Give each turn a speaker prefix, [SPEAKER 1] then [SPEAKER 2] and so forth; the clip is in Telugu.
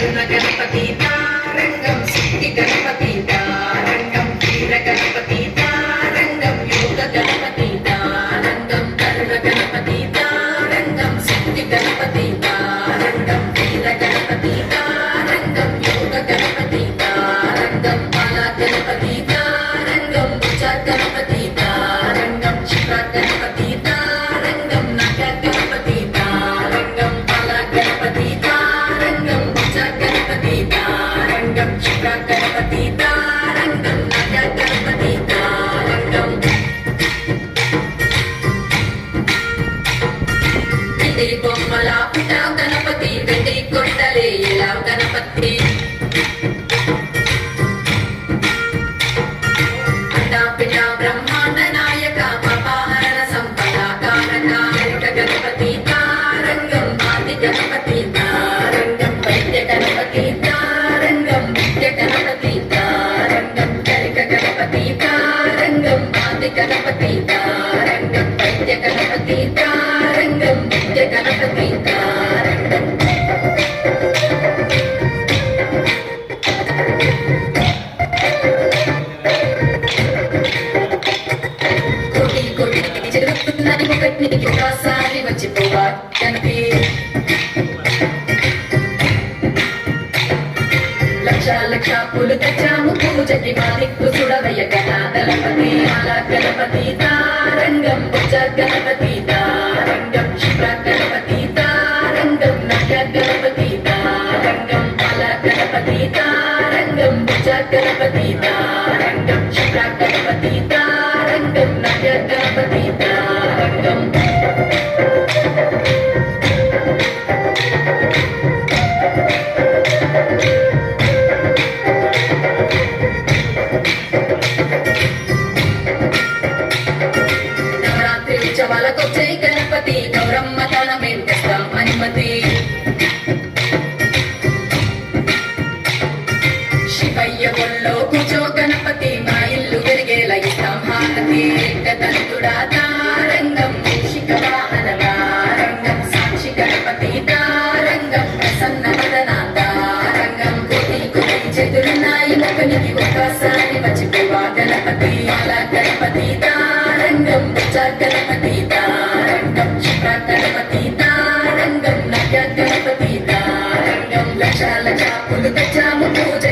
[SPEAKER 1] కరుణ గణపతి తారంగం శక్తి గణపతి తారంగం వీర గణపతి తారంగం యోగ గణపతి తారంగం కరుణ గణపతి తారంగం శక్తి గణపతి తారంగం వీర గణపతి తారంగం యోగ గణపతి తారంగం బాల గణపతి తారంగం భుజ గణపతి తారంగం శివ గణపతి తారంగం నగ గణపతి తారంగం బాల గణపతి తారంగం భుజ గణపతి తారంగం శివ గణపతి తారంగం నగ గణపతి తారంగం వెండి బొమ్మల పిట గణపతి వెండి కొండలే ఎలా గణపతి పిట బ్రహ్మాండ నాయక పాపహరణ సంపద కారక గణపతి తారంగం ఆది గణపతి తారంగం వైద్య గణపతి తారంగం విద్య గణపతి తారంగం కరిక గణపతి తారంగం ఆది గణపతి తారంగం వైద్య గణపతి తారంగం విద్య గణపతి తారంగం చెరుకున్నది ఒకటి ఒకసారి వచ్చిపోవా గణపతి లక్ష లక్ష పూలు తెచ్చాము పూజకి మా దిక్కు చూడవయ్య గణపతి అలా గణపతి తారంగం భుజ గణపతి తారంగం శివ గణపతి తారంగం నగ గణపతి తారంగం అలా గణపతి తారంగం భుజ గణపతి తారంగం శివ గణపతి తారంగం నగ గణపతి తారంగం నవరాత్రి ఉత్సవాలకొచ్చే గణపతి గౌరమ్మ తనమేం తెస్తాం అనుమతి శివయ్య ఒళ్ళో కూర్చో గణపతి మా ఇల్లు వెలిగేలా ఇస్తాం హారతి తంతుడా తారంగం మూషిక వాహన వారంగం సాక్షి గణపతి తారంగం ప్రసన్న వదన తారంగం కోటి కోటి చేతులున్నాయి ఒకనికి ఒకసారి వచ్చిపోవా గణపతి అలా గణపతి తారంగం భుజ గణపతి తారంగం శివ గణపతి తారంగం నగ గణపతి తారంగం లక్ష లక్ష పూలు తెచ్చాము పూజ